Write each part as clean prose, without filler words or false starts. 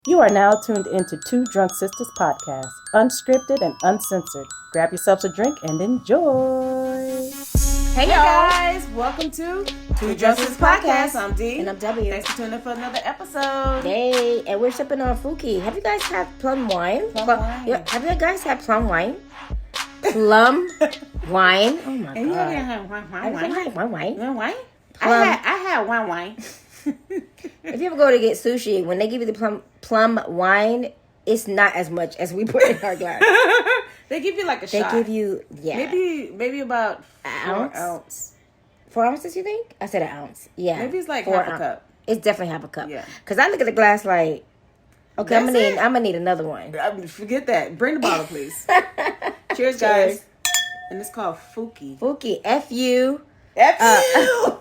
You are now tuned into Two Drunk Sistas podcast, unscripted and uncensored. Grab yourselves a drink and enjoy. Hey guys, welcome to Two Drunk Sistas podcast. I'm D. And I'm W. Thanks for tuning in for another episode. Hey, and we're sipping on Fuki. Have you guys had plum wine? Wine. Have you guys had plum wine? Plum wine? Oh my And you god. haven't had wine. Wine? I had wine. If you ever go to get sushi, when they give you the plum wine, it's not as much as we put in our glass. They give you like a They shot. give you, Maybe about An 4 ounce. 4 ounces, you think? I said an ounce. Yeah. Maybe it's like 4 half a ounce. cup. It's definitely half a cup. Yeah. Because I look at the glass like, okay, I'm That's gonna need another one. Forget that. Bring the bottle, please. Cheers, guys. And it's called Fuki. Fuki. F-U. F-U!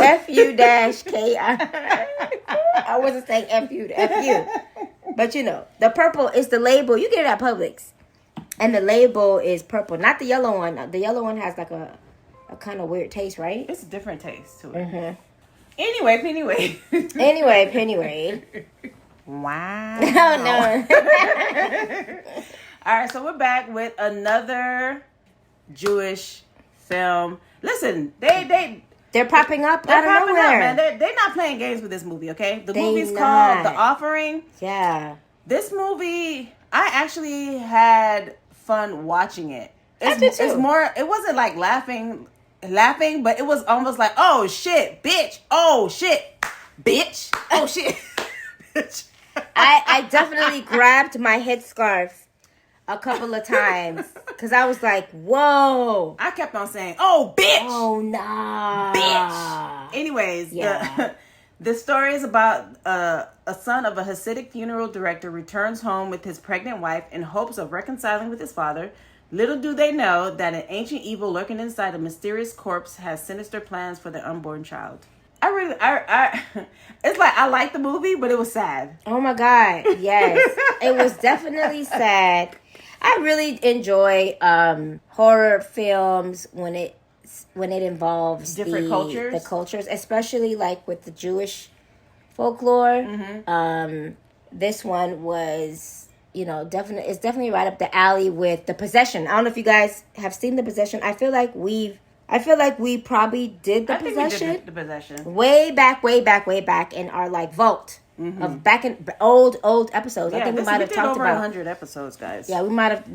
F-U-K-I. I wasn't saying F-U to F-U. But you know, the purple is the label. You get it at Publix. And the label is purple. Not the yellow one. The yellow one has like a kind of weird taste, right? It's a different taste to it. Mm-hmm. Anyway. Anyway. Wow. Oh, no. All right, so we're back with another Jewish film. Listen, They're popping up they're out of popping nowhere. up, man. They're not playing games with this movie, okay? The They movie's not. called The Offering. Yeah. This movie, I actually had fun watching it. I did too. It's more, it wasn't like laughing, but it was almost like, oh shit, bitch. Oh shit, bitch. Oh shit, bitch. I definitely grabbed my headscarf a couple of times because I was like, whoa. I kept on saying, oh bitch. Oh, nah. Bitch. Anyways, Yeah. the story is about a son of a Hasidic funeral director returns home with his pregnant wife in hopes of reconciling with his father. Little do they know that an ancient evil lurking inside a mysterious corpse has sinister plans for their unborn child. It's like I like the movie, but it was sad. Oh my God. Yes. It was definitely sad. I really enjoy horror films when it involves Different cultures. The cultures, especially like with the Jewish folklore. Mm-hmm. This one was, it's definitely right up the alley with The Possession. I don't know if you guys have seen The Possession. I feel like we probably did The Possession. We did the Possession way back in our like vault of back in old episodes. Yeah, I think we might have talked over about 100 episodes, guys. Yeah, we might have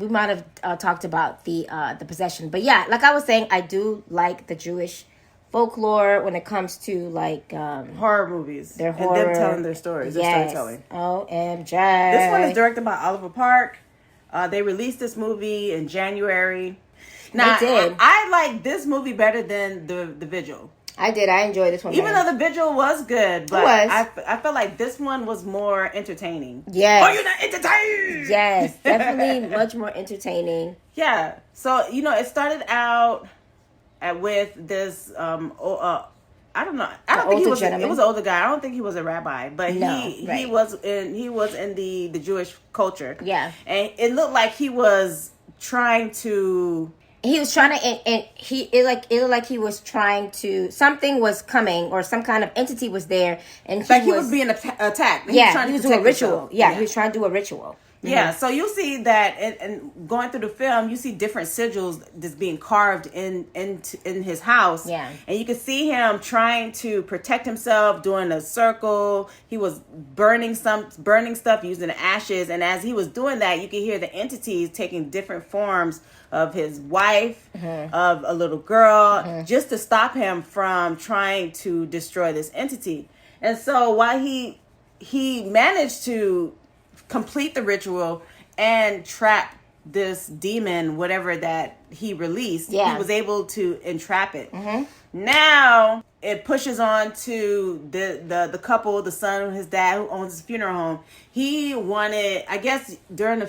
talked about the Possession. But yeah, like I was saying, I do like the Jewish folklore when it comes to like horror movies. Their and horror, them telling their stories. Yes. Their storytelling. OMG. This one is directed by Oliver Park. They released this movie in January. Now, They did. I like this movie better than the Vigil. I did. I enjoyed this one. Even though the Vigil was good, but It was. I felt like this one was more entertaining. Yes. Oh, you're not entertained! Yes, definitely much more entertaining. Yeah. So, it started out with this, I don't know. I don't think he was. It was an older guy. I don't think he was a rabbi, but he was in the Jewish culture. Yeah, and it looked like he was trying to. He was trying to, and it looked like he was trying to. Something was coming, or some kind of entity was there, and he was being attacked. He was doing a ritual. Yeah, he was trying to do a ritual. Yeah, so you'll see that, and going through the film, you see different sigils that's being carved in his house. Yeah, and you can see him trying to protect himself, doing a circle. He was burning stuff using ashes, and as he was doing that, you can hear the entities taking different forms of his wife, of a little girl, just to stop him from trying to destroy this entity. And so while he managed to complete the ritual and trap this demon, whatever that he released, he was able to entrap it. Now it pushes on to the couple, the son and his dad who owns his funeral home. He wanted, I guess, during the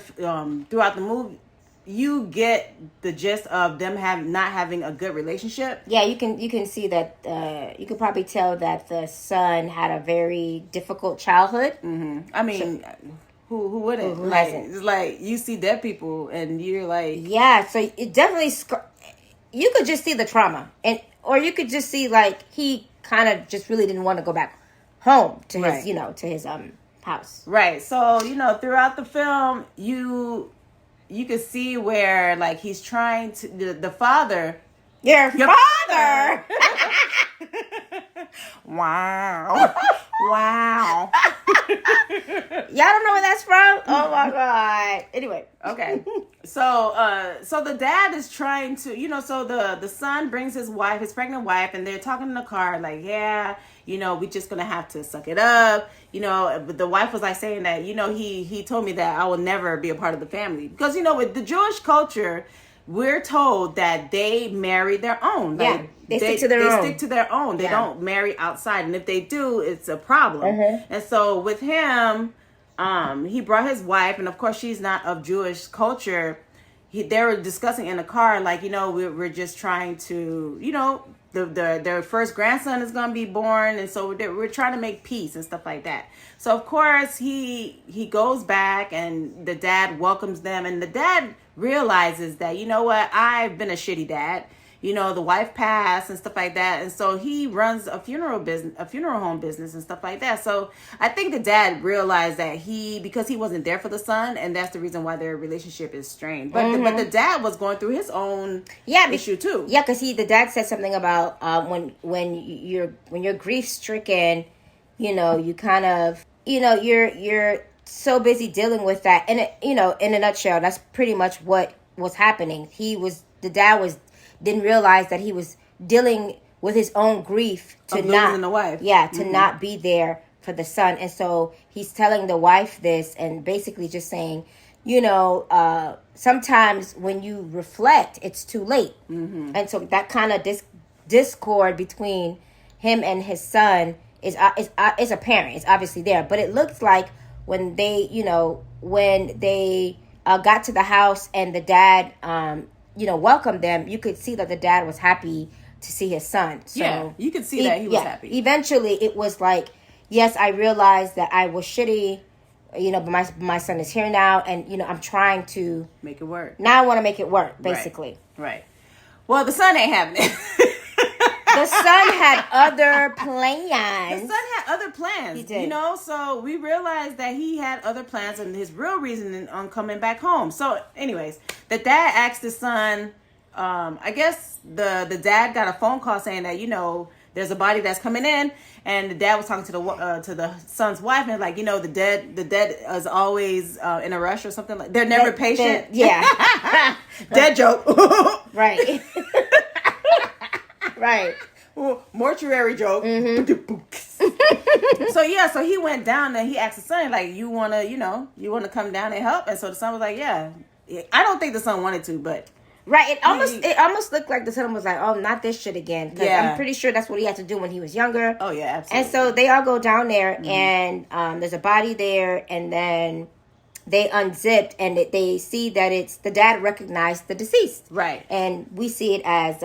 throughout the movie, you get the gist of them not having a good relationship. Yeah, you can see that. You could probably tell that the son had a very difficult childhood. I mean, who wouldn't? Who hasn't? It's like you see dead people, and you're like, yeah. So it definitely, you could just see the trauma, or you could just see like he kind of just really didn't want to go back home to his, to his house. Right. So, throughout the film, you can see where, like, he's trying to, the father. Your father! Wow. Wow. Y'all don't know where that's from? Oh my God. Anyway. Okay. So the dad is trying to, so the son brings his pregnant wife, and they're talking in the car, like, yeah, we just gonna have to suck it up. But the wife was like saying that, he told me that I will never be a part of the family. Because, with the Jewish culture, we're told that they marry their own. Like, yeah, they stick to their own. They stick to their own. They don't marry outside. And if they do, it's a problem. And so with him, he brought his wife, and of course she's not of Jewish culture. They were discussing in the car, like, we're just trying to, their first grandson is going to be born. And so we're trying to make peace and stuff like that. So of course he goes back, and the dad welcomes them, and the dad realizes that, what, I've been a shitty dad. The wife passed and stuff like that. And so he runs a funeral home business and stuff like that. So I think the dad realized that because he wasn't there for the son, and that's the reason why their relationship is strained. But but the dad was going through his own issue too. Yeah, because the dad said something about when you're grief stricken, you kind of you're so busy dealing with that. And in a nutshell, that's pretty much what was happening. The dad didn't realize that he was dealing with his own grief to losing the wife. Yeah, to not be there for the son. And so he's telling the wife this, and basically just saying, sometimes when you reflect, it's too late. And so that kind of discord between him and his son is apparent. It's obviously there. But it looks like when they got to the house and the dad welcomed them, you could see that the dad was happy to see his son. So yeah, you could see that he was happy. Eventually, it was like, yes, I realized that I was shitty, but my son is here now, and, I'm trying to make it work. Now I want to make it work, basically. Right. Well, the son ain't having it. The son had other plans. The son had other plans. He did. So we realized that he had other plans, and his real reason on coming back home. So anyways, the dad asked the son, I guess the dad got a phone call saying that, there's a body that's coming in, and the dad was talking to the son's wife, and like, the dead is always in a rush or something, like they're never patient. Yeah. Dead joke. Right. Right. Well, mortuary joke. So he went down and he asked the son, like, you wanna come down and help? And so the son was like, yeah. I don't think the son wanted to, but right. It almost looked like the son was like, oh, not this shit again. Because I'm pretty sure that's what he had to do when he was younger. Oh yeah, absolutely. And so they all go down there, and there's a body there, and then they unzipped, and they see that it's the dad recognized the deceased. Right. And we see it as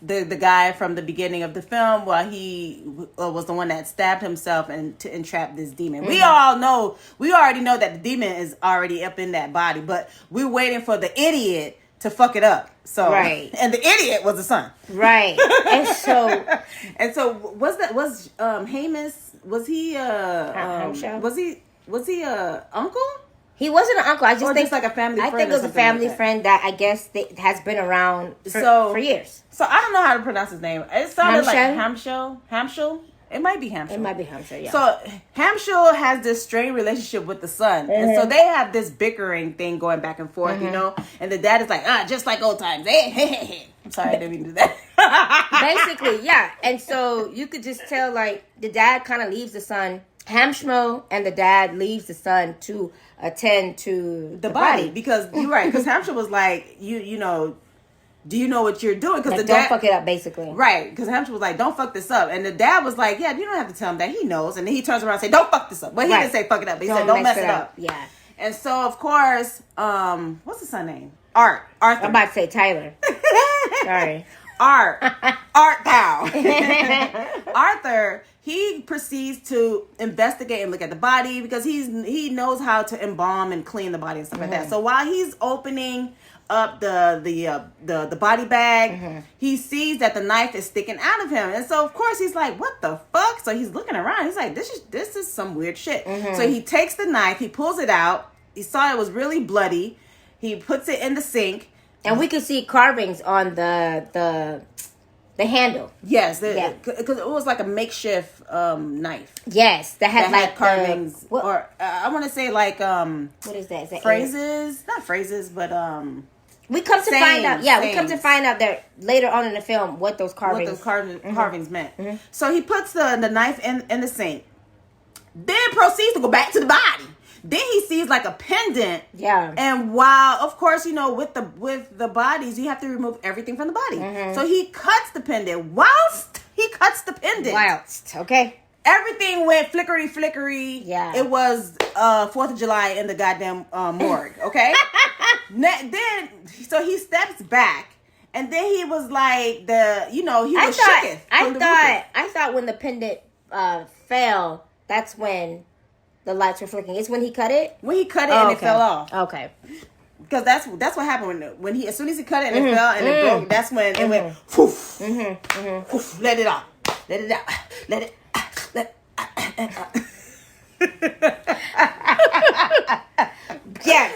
the guy from the beginning of the film, while he was the one that stabbed himself and to entrap this demon. We already know that the demon is already up in that body, but we're waiting for the idiot to fuck it up. So right. And the idiot was the son. Right. And so was Hamas, was he was he a uncle? He wasn't an uncle. I just think like a family friend. I think it was a family friend that I guess has been around for years. So I don't know how to pronounce his name. It sounded like Hamshel. It might be Hamshel. It might be Hamshel, yeah. So Hamshel has this strained relationship with the son. And so they have this bickering thing going back and forth, And the dad is like, just like old times. Hey. I'm sorry, I didn't mean to do that. Basically, yeah. And so you could just tell, like, the dad kind of leaves the son. Hamshel and the dad leaves the son to attend to the body. Because you're right. Because Hamshel was like, do you know what you're doing? Because like, don't fuck it up, basically. Right. Because Hamshel was like, don't fuck this up. And the dad was like, yeah, you don't have to tell him that. He knows. And then he turns around and say, don't fuck this up. But he didn't say fuck it up. He said, don't mess it up. Yeah. And so, of course, what's the son name? Arthur. I'm about to say Tyler. Sorry. Art pal. Arthur, he proceeds to investigate and look at the body because he knows how to embalm and clean the body and stuff like that. So while he's opening up the body bag, he sees that the knife is sticking out of him, and so of course he's like, "What the fuck?" So he's looking around. He's like, "This is some weird shit." So he takes the knife, he pulls it out. He saw it was really bloody. He puts it in the sink, and we could see carvings on the handle. Yes, because it was like a makeshift knife. Yes, that had like carvings, or I want to say like what is that? Is that phrases? Not phrases, but we come to find out. Yeah, we come to find out that later on in the film what those carvings carvings meant. So he puts the knife in the sink, then proceeds to go back to the body. Then he sees like a pendant. Yeah. And while, of course, with the bodies, you have to remove everything from the body. So he cuts the pendant. Whilst he cuts the pendant. Okay. Everything went flickery. Yeah. It was 4th of July in the goddamn morgue. Okay. Then, so he steps back. And then he was like, he was shaken. I thought when the pendant fell, that's when the lights were flicking. It's when he cut it? When he cut it and it fell off. Okay. Because that's what happened when he, as soon as he cut it and it fell and it broke, that's when it went poof, poof, let it out. Let it out. Let it Yes.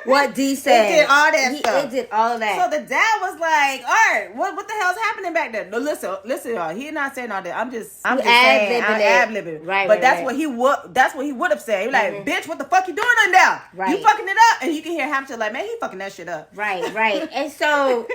What D said. It did all that stuff. It did all of that. So the dad was like, all right, what the hell's happening back there? No, listen, y'all. He's not saying all that. I'm just saying, I'm ad-libbing. Right, but that's what he would have said. He was like, bitch, what the fuck you doing in there? Right. You fucking it up. And you can hear Hampshire like, man, he fucking that shit up. Right. And so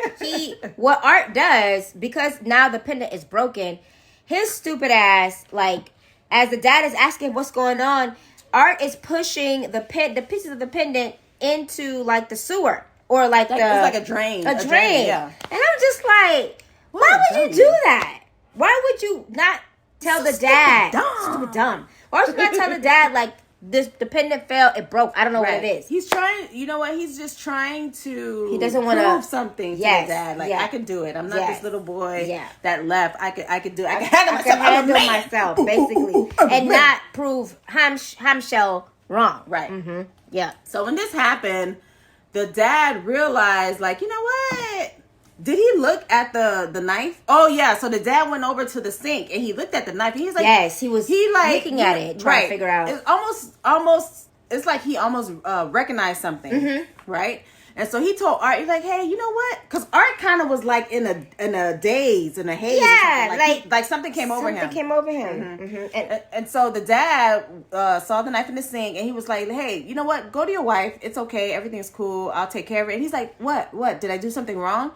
what Art does, because now the pendant is broken, his stupid ass, like, as the dad is asking what's going on, Art is pushing the pieces of the pendant into like the sewer or like it's like a drain. A drain. Yeah. And I'm just like, why would you do that? Why would you not tell the dad? Stupid dumb. Why would you not tell the dad like the pendant fell, it broke? I don't know what it is. He's trying. You know what? He's just trying to. He doesn't want to prove something to his dad. Like I can do it. I'm not this little boy that left. I could do it. I can handle myself. Basically, and not prove Hamshell wrong. Right. Mm-hmm. Yeah. So when this happened, the dad realized, like, you know what? Did he look at the knife? Oh yeah. So the dad went over to the sink and he looked at the knife. And he was like, yes, he was looking at it, trying to figure out. It's almost. It's like he almost recognized something, right? And so he told Art, he's like, hey, you know what? Because Art kind of was like in a daze, in a haze. Yeah, like something came over him. Something came over him. Mm-hmm. And so the dad saw the knife in the sink, and he was like, hey, you know what? Go to your wife. It's okay. Everything's cool. I'll take care of it. And he's like, what? Did I do something wrong?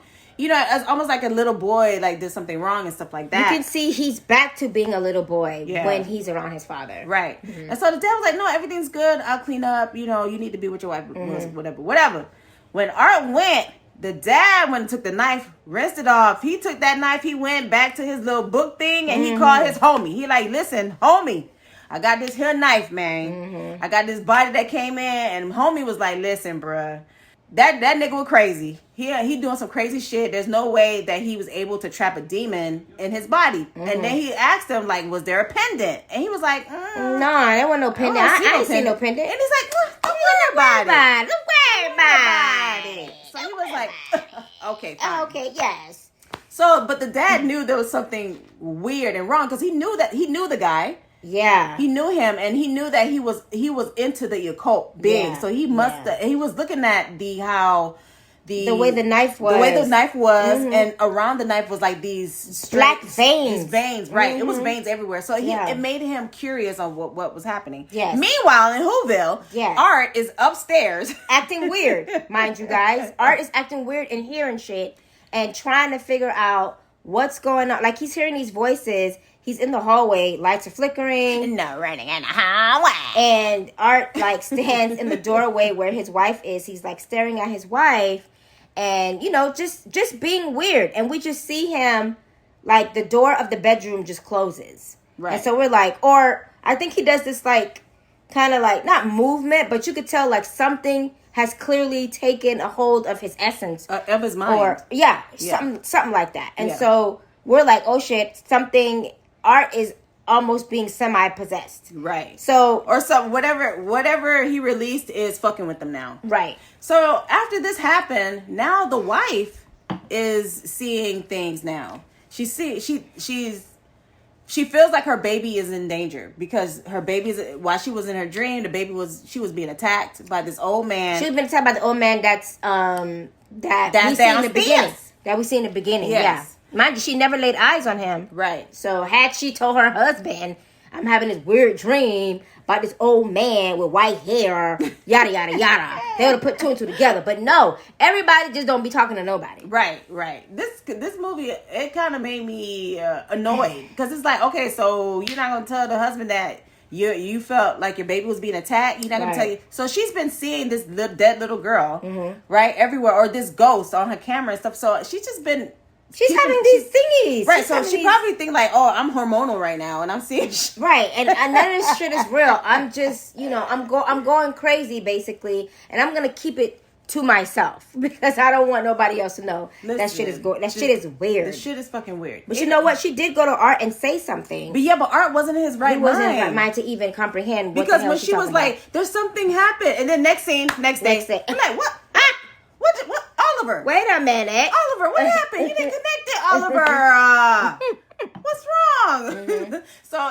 It's almost like a little boy like did something wrong and stuff like that. You can see he's back to being a little boy when he's around his father. Right. And so the dad was like, no, everything's good. I'll clean up. You need to be with your wife. Whatever. When Art went, the dad went and took the knife, rinsed it off. He took that knife. He went back to his little book thing and he called his homie. He like, listen, homie, I got this here knife, man. I got this body that came in, and homie was like, listen, bruh. That nigga was crazy. He doing some crazy shit. There's no way that he was able to trap a demon in his body. And then he asked him, like, was there a pendant? And he was like, no, there wasn't no pendant. I ain't seen no pendant. And he's like, don't worry about it. Don't worry about it. So he was like, okay, fine. Okay, yes. So, but the dad knew there was something weird and wrong because he knew the guy. Yeah, he knew him, and he knew that he was into the occult big. Yeah. So he he was looking at the way the knife was, and around the knife was like these black veins. These veins, right? It was veins everywhere. So it made him curious on what was happening. Yes. Meanwhile, in Whoville, Art is upstairs acting weird, mind you guys. Art is acting weird and hearing shit and trying to figure out what's going on. Like he's hearing these voices. He's in the hallway, lights are flickering. No running in the hallway. And Art, like, stands in the doorway where his wife is. He's, like, staring at his wife and, just being weird. And we just see him, like, the door of the bedroom just closes. Right. And so we're like, or I think he does this, like, kind of, like, not movement, but you could tell, like, something has clearly taken a hold of his essence. Of his mind. Or, something like that. And so we're like, oh, shit, Art is almost being semi-possessed. Right. So or whatever he released is fucking with them now. Right. So after this happened, now the wife is seeing things now. She feels like her baby is in danger because her baby is, while she was in her dream, she was being attacked by this old man. She was being attacked by the old man that we see in the beginning. That we see in the beginning. Yes. Yeah. Mind you, she never laid eyes on him. Right. So had she told her husband, I'm having this weird dream about this old man with white hair, yada, yada, yada, they would have put two and two together. But no, everybody just don't be talking to nobody. Right. This movie, it kind of made me annoyed. Because it's like, okay, so you're not going to tell the husband that you felt like your baby was being attacked. You're not going to tell you. So she's been seeing this dead little girl, right, everywhere. Or this ghost on her camera and stuff. So she's just been... She's having these thingies. Right, so she probably think like, oh, I'm hormonal right now, and I'm seeing shit. Right, and none of this shit is real. I'm just, I'm going crazy, basically, and I'm going to keep it to myself because I don't want nobody else to know. Listen, that shit is weird. The shit is fucking weird. But you know what? She did go to Art and say something. But Art wasn't in his right mind. He wasn't in his right mind to even comprehend what because when she was like, about. There's something happened, and then next day, I'm like, what? What? Oliver. Wait a minute. Oliver, what happened? You didn't connect it, Oliver. What's wrong? Mm-hmm. So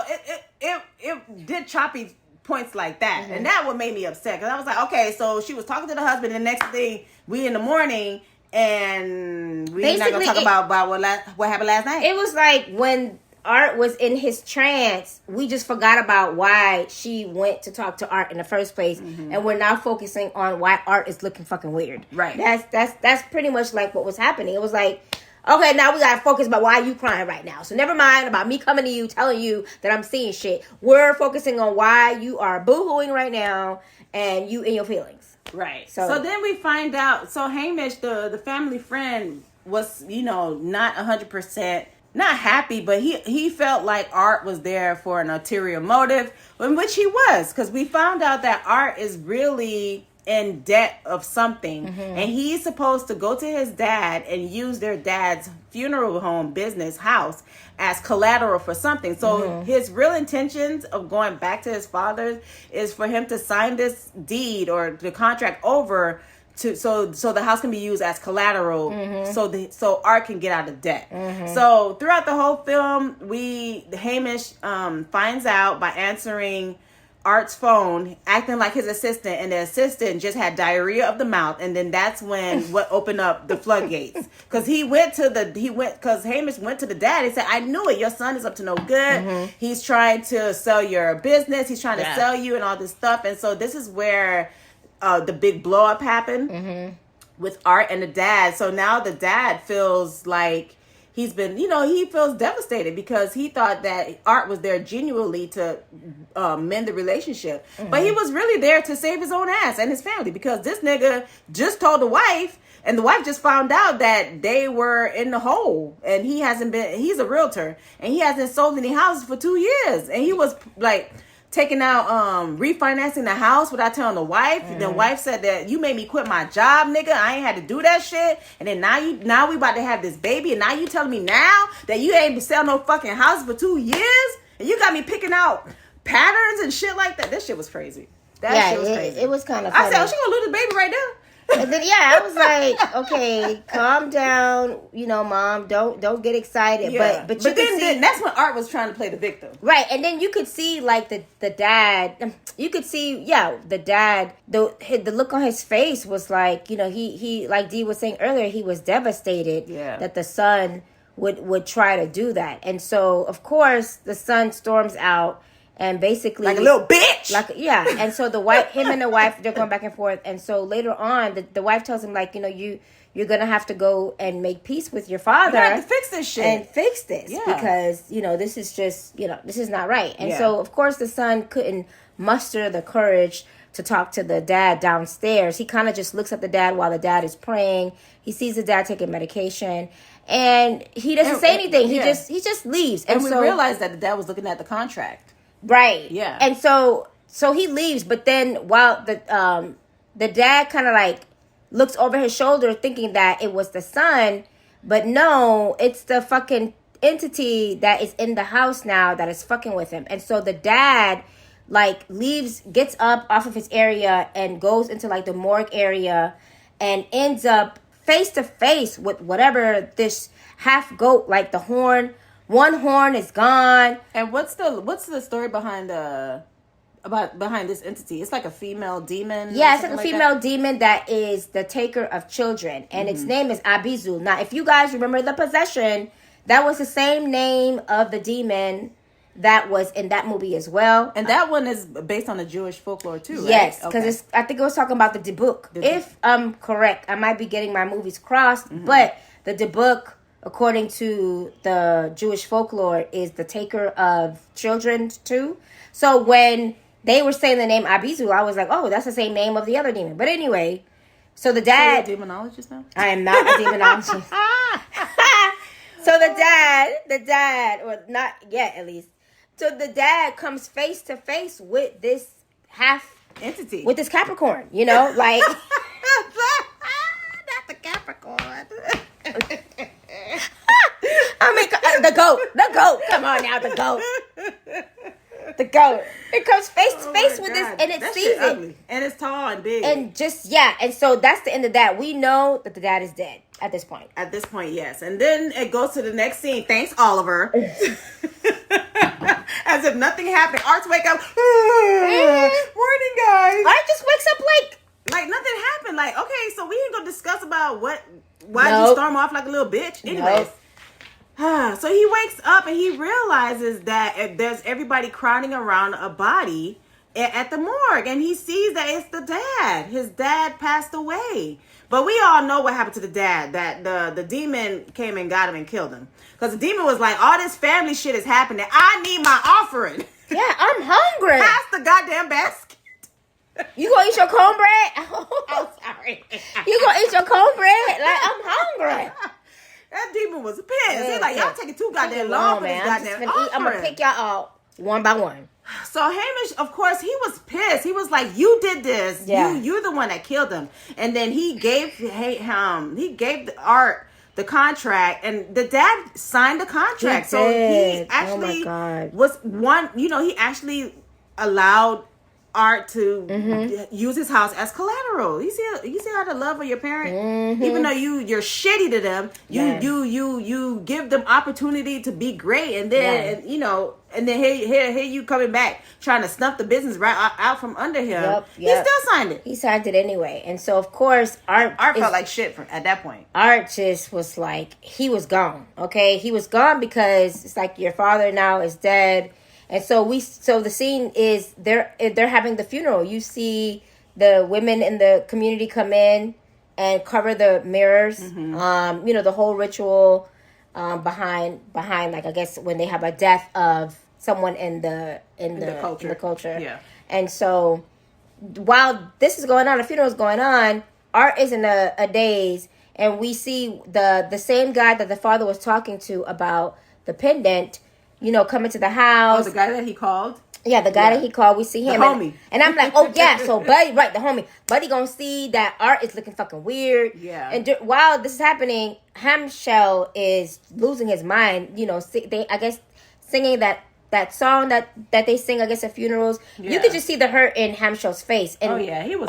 it did choppy points like that. And that what made me upset. Because I was like, okay, so she was talking to the husband. And the next thing, we in the morning. And we're not going to talk about what happened last night. It was like when Art was in his trance, we just forgot about why she went to talk to Art in the first place, and we're now focusing on why Art is looking fucking weird. Right. That's pretty much like what was happening. It was like, okay, now we gotta focus about why you crying right now. So never mind about me coming to you telling you that I'm seeing shit. We're focusing on why you are boo-hooing right now and you in your feelings. Right. So then we find out. So Hamish, the family friend, was not 100%. Not happy, but he felt like Art was there for an ulterior motive, in which he was, because we found out that Art is really in debt of something, and he's supposed to go to his dad and use their dad's funeral home business house as collateral for something. So his real intentions of going back to his father's is for him to sign this deed or the contract over so the house can be used as collateral, so Art can get out of debt. So throughout the whole film, Hamish finds out by answering Art's phone, acting like his assistant, and the assistant just had diarrhea of the mouth, and then that's when what opened up the floodgates. Because Hamish went to the dad and said, "I knew it. Your son is up to no good. He's trying to sell your business. He's trying to sell you and all this stuff." And so this is where the big blow up happened with Art and the dad. So now the dad feels like he's been, he feels devastated because he thought that Art was there genuinely to mend the relationship. But he was really there to save his own ass and his family, because this nigga just told the wife, and the wife just found out that they were in the hole, and he's a realtor, and he hasn't sold any houses for 2 years. And he was like taking out, refinancing the house without telling the wife. The wife said that you made me quit my job, nigga. I ain't had to do that shit. And then now we about to have this baby, and now you telling me now that you ain't sell no fucking house for 2 years, and you got me picking out patterns and shit like that. This shit was crazy. Shit was crazy. It was kind of funny. I said, oh, she gonna lose the baby right now. And then I was like, okay, calm down, Mom, don't get excited. Yeah. But then that's when Art was trying to play the victim, right? And then you could see like the dad. You could see, the dad. The look on his face was like, he like Dee was saying earlier, he was devastated that the son would try to do that, and so of course the son storms out. And basically, like a little bitch. And so him and the wife, they're going back and forth. And so later on, the wife tells him, like, you're gonna have to go and make peace with your father. You have to fix this shit and fix this because this is just this is not right. And so of course the son couldn't muster the courage to talk to the dad downstairs. He kind of just looks at the dad while the dad is praying. He sees the dad taking medication. And he doesn't say anything. He just leaves. And we realized that the dad was looking at the contract. Right. Yeah. And so he leaves, but then while the dad kind of like looks over his shoulder thinking that it was the son, but no, it's the fucking entity that is in the house now that is fucking with him. And so the dad like gets up off of his area and goes into like the morgue area and ends up face to face with whatever this half goat, like the horn. One horn is gone. And what's the story behind behind this entity? It's like a female demon. Yeah, it's like a female demon that is the taker of children, and its name is Abizu. Now, if you guys remember the possession, that was the same name of the demon that was in that movie as well. And that one is based on the Jewish folklore too, right? Yes, because I think it was talking about the Debuk. If I'm correct, I might be getting my movies crossed, but the Debuk, according to the Jewish folklore, is the taker of children too. So when they were saying the name Abizu, I was like, oh, that's the same name of the other demon. But anyway, so the dad... So you're a demonologist now? I am not a demonologist. So the dad, or not yet at least, so the dad comes face to face with this half entity, with this Capricorn, you know, like not the Capricorn. I mean, the goat. Come on now, the goat. It comes face to face with this, and it sees it, ugly. And it's tall and big, and and so that's the end of that. We know that the dad is dead at this point. At this point, yes, and then it goes to the next scene. Thanks, Oliver. As if nothing happened. Arts wake up. Morning, guys. Art just wakes up like nothing happened. Like, okay, so we ain't gonna discuss about why you storm off like a little bitch. Anyways. So he wakes up and he realizes that there's everybody crowding around a body at the morgue, and he sees that it's the dad. His dad passed away. But we all know what happened to the dad, that the demon came and got him and killed him. Because the demon was like, all this family shit is happening. I need my offering. Yeah, I'm hungry. Pass the goddamn basket. You gonna eat your cornbread? Oh, sorry. You gonna eat your cornbread? Like, I'm hungry. That demon was pissed. He's like, y'all taking too goddamn long for this goddamn offering. I'm gonna pick y'all out one by one. So Hamish, of course, he was pissed. He was like, "You did this. Yeah. You're the one that killed him." And then he gave the Art the contract, and the dad signed the contract. So he actually was one. You know, he actually allowed Art to use his house as collateral. You see how the love of your parent, even though you're shitty to them, you give them opportunity to be great, and then and then here you coming back trying to snuff the business right out from under him. Yep. He still signed it. He signed it anyway, and so of course Art felt like shit at that point. Art just was like, he was gone. Okay, he was gone because it's like, your father now is dead. And so the scene is they're having the funeral. You see the women in the community come in and cover the mirrors. The whole ritual behind like, I guess when they have a death of someone in the culture. Yeah. And so while this is going on, the funeral is going on, Art is in a daze, and we see the same guy that the father was talking to about the pendant, coming to the house. Oh, the guy that he called? Yeah, the guy that he called. We see him. The homie. And I'm like, oh, yeah. So, Buddy, right, the homie. Buddy gonna see that Art is looking fucking weird. Yeah. And while this is happening, Hamshel is losing his mind. They, I guess, singing that song that they sing, I guess, at funerals. Yeah. You could just see the hurt in Hamshel's face. And he was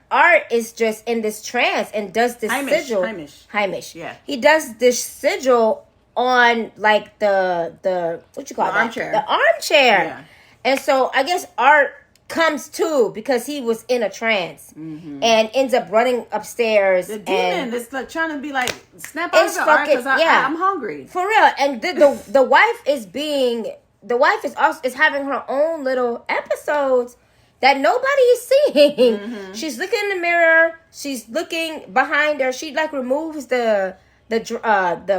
Art is just in this trance and does this sigil. Hamish. Yeah. He does this sigil on like the what you call that? Armchair. The armchair. Yeah. And so I guess Art comes to because he was in a trance and ends up running upstairs. The demon is like trying to be like, snap out of the Art because I'm hungry. For real. And the wife is having her own little episodes that nobody is seeing. She's looking in the mirror. She's looking behind her. She like removes the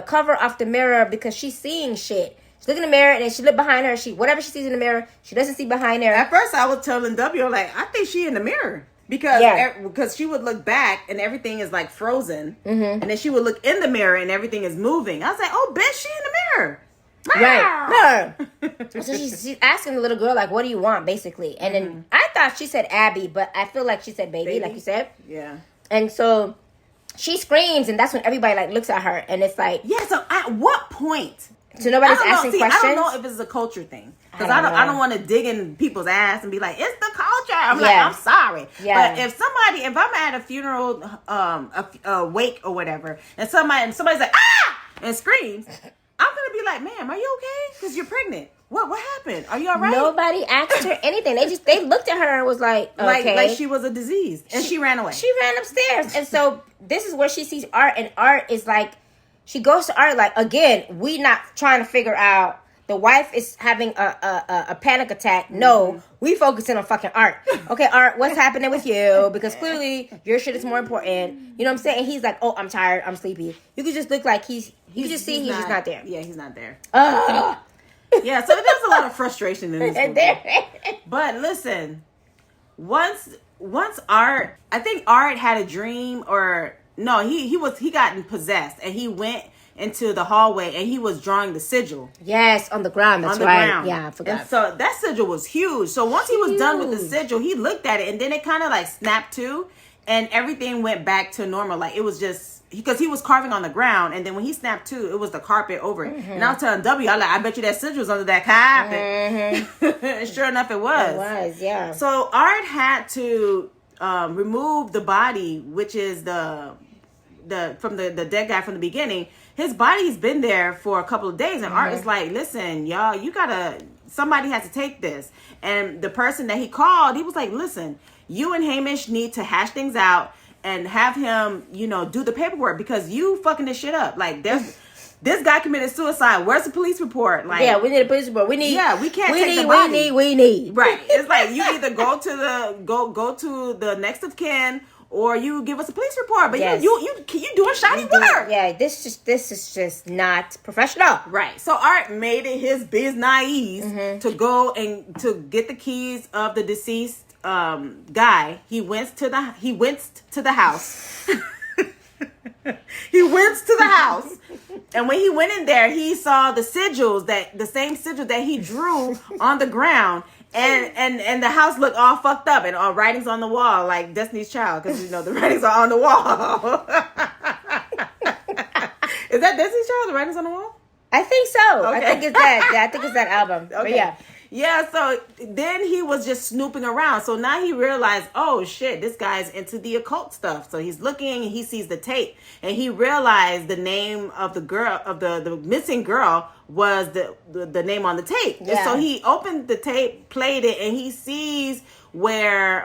cover off the mirror because she's seeing shit. She look in the mirror and then she look behind her. Whatever she sees in the mirror, she doesn't see behind her. At first, I was telling W, like, I think she in the mirror because she would look back and everything is like frozen, and then she would look in the mirror and everything is moving. I was like, oh, bitch, she in the mirror. Right. No. So she's asking the little girl, like, what do you want, basically? And then I thought she said Abby, but I feel like she said baby, like you said. Yeah. And so she screams, and that's when everybody like looks at her, and it's like, yeah. So at what point So nobody's asking questions? I don't know if it's a culture thing. Because I don't want to dig in people's ass and be like, it's the culture. I'm like, I'm sorry. Yeah. But if I'm at a funeral, a wake or whatever, and somebody's like, ah! And screams, I'm going to be like, ma'am, are you okay? Because you're pregnant. What happened? Are you all right? Nobody asked her anything. They looked at her and was like, okay. Like she was a disease. And she ran away. She ran upstairs. And so this is where she sees Art. And Art is like, she goes to Art like, again, we not trying to figure out. The wife is having a panic attack. No, we focusing on fucking Art. Okay, Art, what's happening with you? Because clearly your shit is more important. You know what I'm saying? And he's like, oh, I'm tired. I'm sleepy. You could just look like you can just see he's just not there. Yeah, he's not there. Yeah, so there's a lot of frustration in this movie. But listen, once Art, I think Art had a dream, or no, he got possessed, and he went into the hallway and he was drawing the sigil. Yes, on the ground. That's right. Ground. Yeah, I forgot. And so that sigil was huge. So once he was done with the sigil, he looked at it and then it kind of like snapped to, and everything went back to normal. Like it was just because he was carving on the ground, and then when he snapped to, it was the carpet over it. And I was telling W, I bet you that sigil was under that carpet. And sure enough, it was. It was, yeah. So Art had to remove the body, which is the from the dead guy from the beginning. His body's been there for a couple of days, and Art is like, listen, y'all, somebody has to take this. And the person that he called, he was like, listen, you and Hamish need to hash things out and have him, do the paperwork, because you fucking this shit up. Like, this guy committed suicide. Where's the police report? Like, yeah, we need a police report. We need. Yeah, we can't take the body. We need. Right. It's like you either go to the next of kin, or you give us a police report. But yes. you doing shoddy work. Yeah, this is just not professional. Right. So Art made it his business to go and to get the keys of the deceased guy. He went to the house. He went to the house. And when he went in there, he saw the same sigil that he drew on the ground. And the house looked all fucked up, and all writings on the wall, like Destiny's Child, because the writings are on the wall. Is that Destiny's Child? The writings on the wall? I think so. Okay. I think it's that. Yeah, I think it's that album. Okay. But yeah. Yeah, so then he was just snooping around. So now he realized, oh shit, this guy's into the occult stuff. So he's looking and he sees the tape, and he realized the name of the girl, of the missing girl, was the name on the tape. Yeah. And so he opened the tape, played it, and he sees where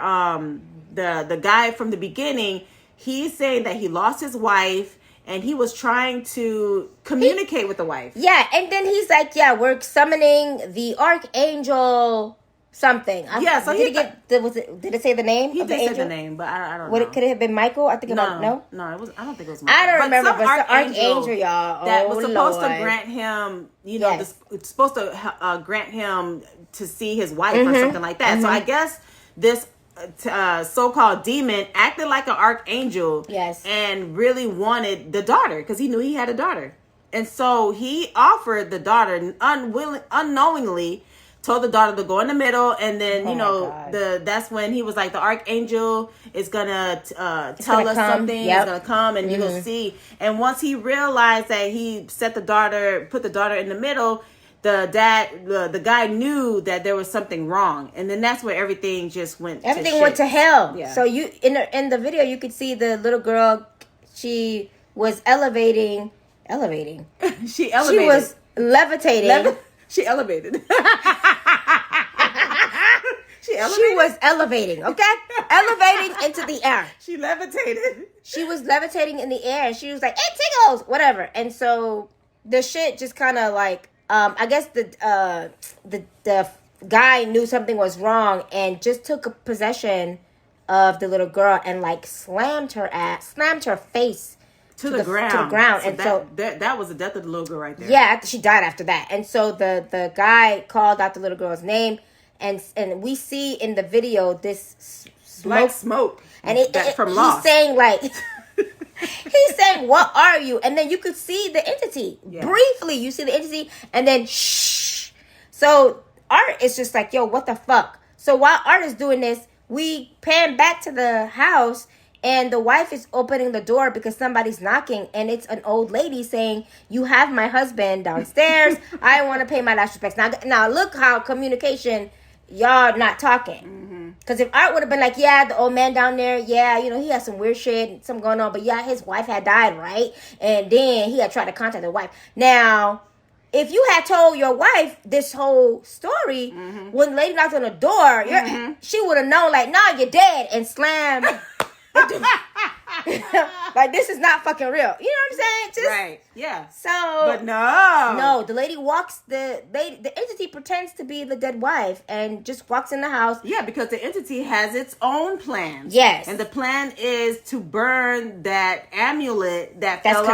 the guy from the beginning, he's saying that he lost his wife. And he was trying to communicate with the wife. Yeah, and then he's like, yeah, we're summoning the Archangel something. So did it say the name? He did say the name, but I don't know. Could it have been Michael? I think no, it was. I don't think it was Michael. I don't remember, but the Archangel, y'all. That was supposed to grant him, it's supposed to grant him to see his wife or something like that. So I guess this so-called demon acted like an archangel, and really wanted the daughter because he knew he had a daughter, and so he offered the daughter unknowingly, told the daughter to go in the middle, and then that's when he was like, the archangel is gonna tell us something. He's gonna come, and you're gonna see. And once he realized that he put the daughter in the middle, the guy knew that there was something wrong, and then that's where everything just went. Everything went to hell. Yeah. So you in the video you could see the little girl. She was elevating. She was levitating. She elevated. She was elevating. Okay, elevating into the air. She levitated. She was levitating in the air, and she was like, "It tickles," whatever. And so the shit just kind of like. I guess the guy knew something was wrong and just took possession of the little girl and like slammed her face to the ground. So that was the death of the little girl right there. Yeah, she died after that. And so the guy called out the little girl's name, and we see in the video this smoke, and from Lost. He's saying like. He's saying, "What are you?" And then you could see the entity. Yeah. Briefly, you see the entity, and then shh. So Art is just like, "Yo, what the fuck?" So while Art is doing this, we pan back to the house, and the wife is opening the door because somebody's knocking, and it's an old lady saying, "You have my husband downstairs. I want to pay my last respects." Now look how communication, y'all not talking. Because if Art would have been like, yeah, the old man down there, yeah, you know, he has some weird shit, something going on, but yeah, his wife had died, right? And then he had tried to contact the wife. Now, if you had told your wife this whole story, when the lady knocked on the door, she would have known, like, nah, you're dead, and slammed. Like, this is not fucking real. You know what I'm saying? Just, right. Yeah. So. But no, the lady walks, the entity pretends to be the dead wife and just walks in the house. Yeah, because the entity has its own plans. Yes. And the plan is to burn that amulet that fell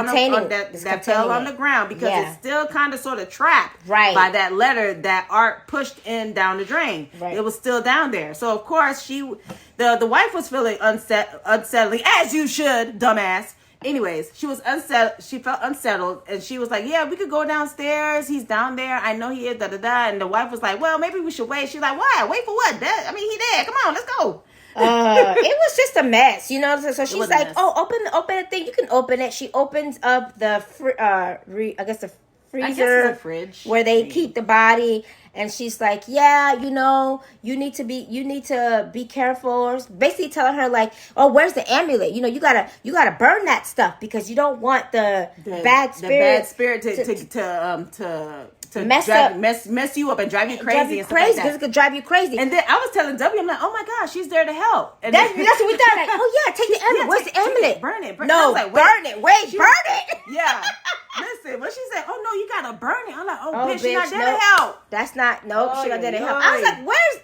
on the ground, because it's still kind of sort of trapped by that letter that Art pushed in down the drain. Right. It was still down there. So of course the wife was feeling unsettling, as you should, dumbass. Anyways, she was unsettled. She felt unsettled, and she was like, "Yeah, we could go downstairs. He's down there. I know he is." Da da da. And the wife was like, "Well, maybe we should wait." She's like, "Why? Wait for what? I mean, he dead. Come on, let's go." It was just a mess, you know. So she's like, "Oh, open the thing. You can open it." She opens up the freezer, the fridge, where they keep the body. And she's like, yeah, you know, you need to be careful. Basically telling her like, oh, where's the amulet? You know, you gotta burn that stuff because you don't want the bad spirit to mess you up and drive you crazy. Because it could drive you crazy. And then I was telling W, I'm like, oh my gosh, she's there to help. And that's what we thought. Like, oh yeah, take the amulet. Where's the amulet? Burn it. No, like, burn it. Wait, burn it. Yeah. Listen, when she said, "Oh no, you gotta burn it," I'm like, "Oh, bitch, she's not there to help." That's not. Nope, she's not there to help. I was like, "Where's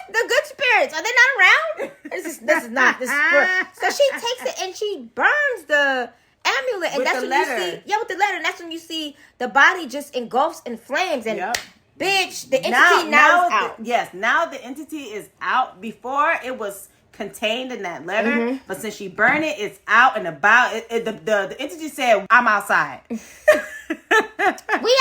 the good spirits? Are they not around?" This is not. So she takes it and she burns the amulet, and that's when you see. Yeah, with the letter, and that's when you see the body just engulfs in flames. And bitch, the entity now is out. Yes, now the entity is out. Before it was contained in that letter, but since she burned it, it's out and about. The entity said, "I'm outside." We outside.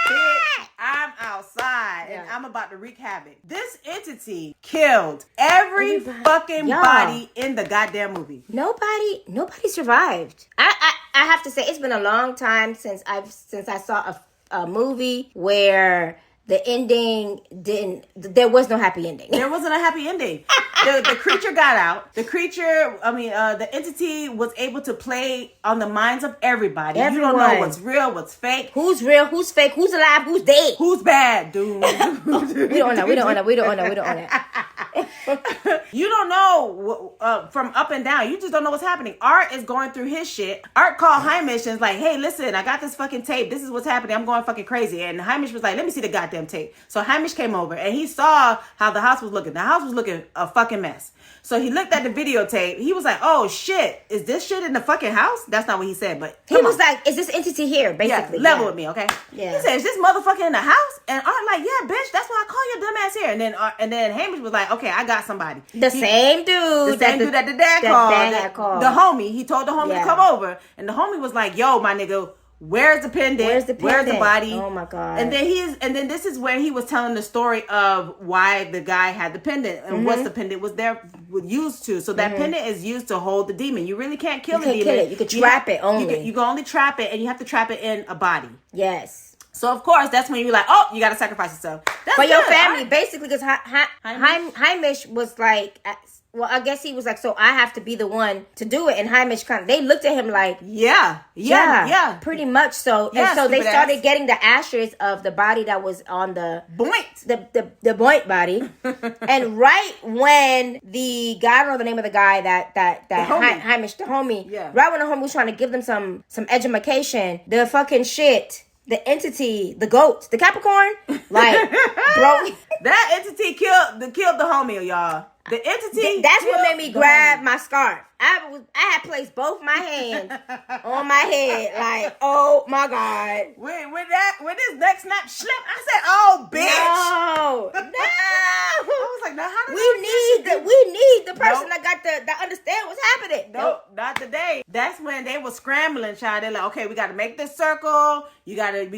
Bitch, I'm outside, and I'm about to wreak havoc. This entity killed every fucking body in the goddamn movie. Nobody survived. I have to say, it's been a long time since I saw a movie where the ending there was no happy ending. There wasn't a happy ending. The creature got out. The entity was able to play on the minds of everybody. Everyone. You don't know what's real, what's fake. Who's real, who's fake, who's alive, who's dead. Who's bad, dude. We don't know. You don't know from up and down. You just don't know what's happening. Art is going through his shit. Art called Hamish and is like, "Hey, listen, I got this fucking tape. This is what's happening. I'm going fucking crazy." And Hamish was like, "Let me see the goddamn tape." So Hamish came over and he saw how the house was looking. The house was looking a fucking mess. So he looked at the videotape. He was like, "Oh shit, is this shit in the fucking house?" That's not what he said, but he was like, "Is this entity here?" Basically, level with me, okay? Yeah. He said, "Is this motherfucker in the house?" And Art like, "Yeah, bitch, that's why I call your dumb ass here." And then Hamish was like, "Okay, I got somebody." The same dude that the dad called. The homie. He told the homie to come over, and the homie was like, "Yo, my nigga, where's the pendant? Where's the body?" Oh my god! And then this is where he was telling the story of why the guy had the pendant and what the pendant was used to. So that pendant is used to hold the demon. You really can't kill the demon. Kill it. You can trap it only. You can only trap it, and you have to trap it in a body. Yes. So of course that's when you're like, "Oh, you got to sacrifice yourself for your family," basically, because Hamish was like. Well, I guess he was like, "So I have to be the one to do it." And Hamish they looked at him like, yeah, pretty much so. Yeah, and so they started getting the ashes of the body that was on the Boint body. And right when I don't know the name of the guy that Hamish, the homie, right when the homie was trying to give them some education, the fucking shit. The entity, the goat, the Capricorn, like, bro. That entity killed the homie, y'all. The entity. That's what made me grab my scarf. I had placed both my hands on my head, like, oh my god. When this neck snap slip, I said, "Oh, bitch." No. I was like, "No, how did we need the person that understand what's happening. Nope, not today. That's when they were scrambling, child. They're like, okay, we got to make this circle. We got to,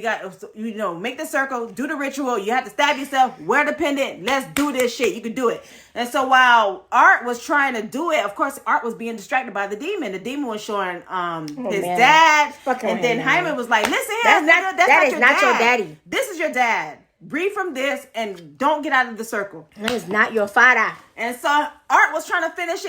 make the circle, do the ritual. You have to stab yourself, wear the pendant. Let's do this shit. You can do it. And so while Art was trying to do it, of course, Art was being distracted by the demon. The demon was showing his dad. And then Hyman was like, listen here, that's not your daddy. This is your dad. Read from this and don't get out of the circle. That is not your father. And so Art was trying to finish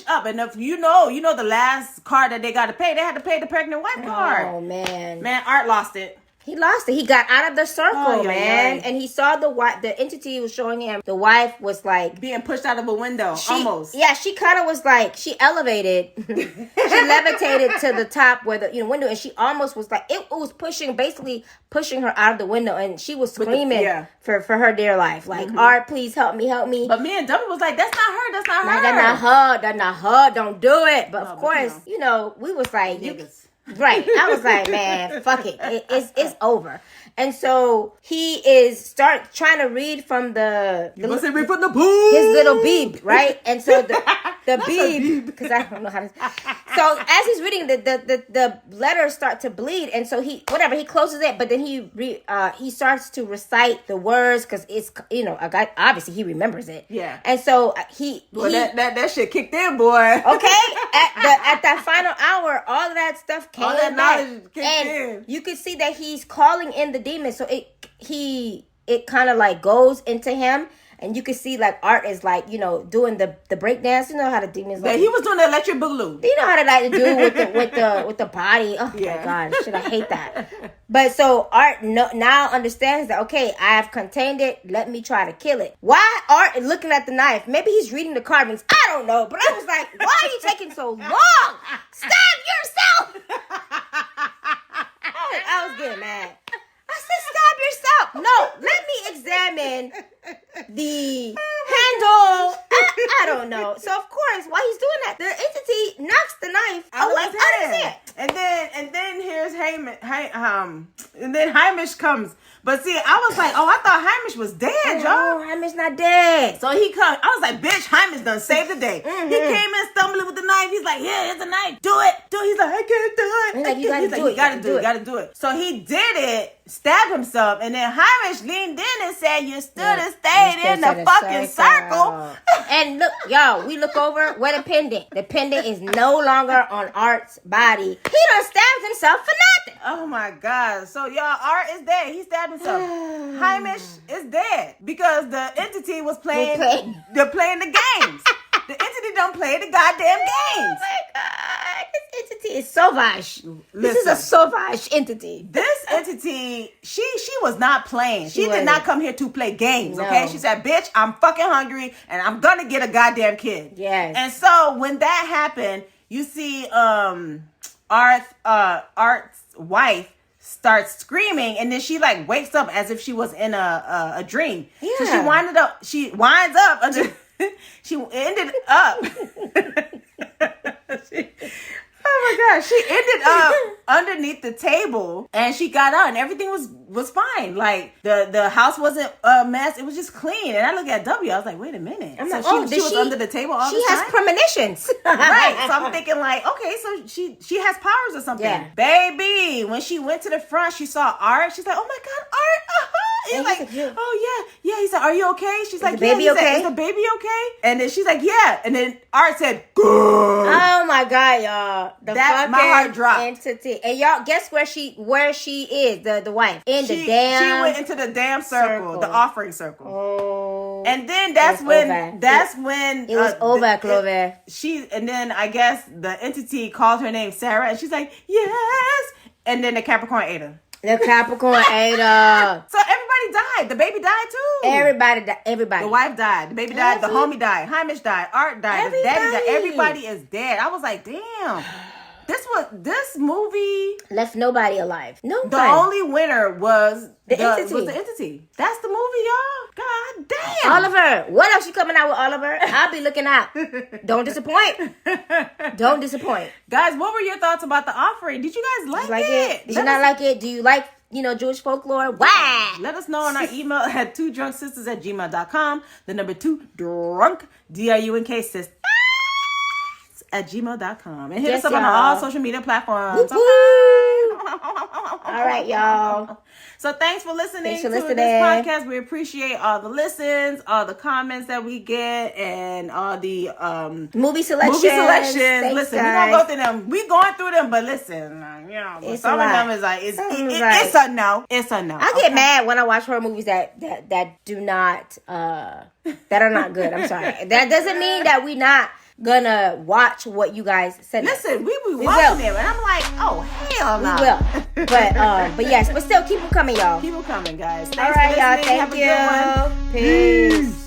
up. And if you know the last card that they got to pay, they had to pay the pregnant wife card. Oh, man. Man, Art lost it. He lost it. He got out of the circle, man. And he saw the entity was showing him. The wife was like being pushed out of a window, almost. Yeah, she kind of was like, she elevated. She levitated to the top where the window, and she almost was like, it was basically pushing her out of the window, and she was screaming for her dear life. Like, Art, please help me. But me and Dummy was like, that's not her. That's not her. Don't do it. But of course, we was like, right. I was like, man, fuck it. It's over. And so he is trying to read from he must read from the book. His little beeb, right? And so the beeb, because I don't know how to. So as he's reading, the letters start to bleed, and so he closes it, but then he starts to recite the words because it's obviously he remembers it. Yeah. And so that shit kicked in, boy. Okay. At that final hour, all of that stuff came all that back, knowledge kicked and in. you could see that he's calling in the demon. So it kind of like goes into him, and you could see like Art is like doing the break dance. You know how the demons like. He was doing the electric boogaloo. You know how they like to do with the body. Oh my god, shit! I hate that. But so Art now understands that, okay, I have contained it. Let me try to kill it. Why Art is looking at the knife? Maybe he's reading the carvings. I don't know. But I was like, why are you taking so long? Stab yourself! I was getting mad. I said, stab yourself. No, let me examine the handle. I don't know. So of course, while he's doing that, the entity knocks the knife away out of his hand. And then here's and then Hamish comes. But see, I was like, I thought Hamish was dead, y'all. No, Hamish not dead. So he comes. I was like, bitch, Hamish done saved the day. Mm-hmm. He came in stumbling with the knife. He's like, yeah, it's a knife. Do it. He's like, I can't do it. He's like, you gotta do it. So he did it, stabbed himself, and then Hamish leaned in and said, you stood and stayed in the fucking circle. And look, y'all, we look over where the pendant. The pendant is no longer on Art's body. He done stabbed himself for nothing. Oh my God. So y'all, Art is dead. He stabbed himself. Hamish is dead because the entity was playing. They're playing the games. The entity don't play the goddamn games. Oh my God. This entity is sauvage. This is a sauvage entity. This entity, she was not playing. She did not come here to play games, okay? She said, bitch, I'm fucking hungry and I'm gonna get a goddamn kid. Yes. And so when that happened, you see Art's wife starts screaming, and then she like wakes up as if she was in a dream. Yeah. So she winds up under she ended up oh my God. She ended up underneath the table, and she got out, and everything was fine. Like the house wasn't a mess; it was just clean. And I look at W, I was like, wait a minute. I'm so like, she was under the table all the time. She has premonitions, right? So I'm thinking like, okay, so she has powers or something. Yeah. Baby, when she went to the front, she saw Art. She's like, oh my God, Art! He's like, oh yeah. He said, are you okay? She's like, yeah. Baby okay? Is the baby okay? And then she's like, yeah. And then Art said, good. Oh my God, y'all. My heart dropped. Entity. And y'all, guess where she is, the wife. She went into the damn circle. The offering circle. Oh. And then that's when it was over, Clover. And then I guess the entity called her name Sarah, and she's like, yes. And then the Capricorn ate her. The Capricorn ate her. So everybody died. The baby died too. Everybody died. Everybody. The wife died. The baby died. The homie died. Hamish died. Art died. The daddy died. Everybody is dead. I was like, damn. This movie left nobody alive. Nobody. The only winner was the entity. That's the movie, y'all. God damn. Oliver. What else you coming out with, Oliver? I'll be looking out. Don't disappoint. Guys, what were your thoughts about The Offering? Did you guys like it? Did you not like it? Do you like, Jewish folklore. Why? Let us know on our email at 2drunksisters@gmail.com. The number 2 drunk DRUNK sisters @gmail.com. And hit us up on all social media platforms. All right, y'all. So thanks for listening to this podcast. We appreciate all the listens, all the comments that we get, and all the movie selections. Thanks, listen, we're going to go through them. We're going through them, but listen, some of them is like, it's a no. It's a no. I get mad when I watch horror movies that do not, that are not good. I'm sorry. That doesn't mean that we not gonna watch what you guys said. Listen, we watching it, and I'm like, oh hell no. We will, but yes, but still keep them coming, y'all. Keep them coming, guys. Thanks all right, for listening. y'all. Thank you. Have a good one. Peace.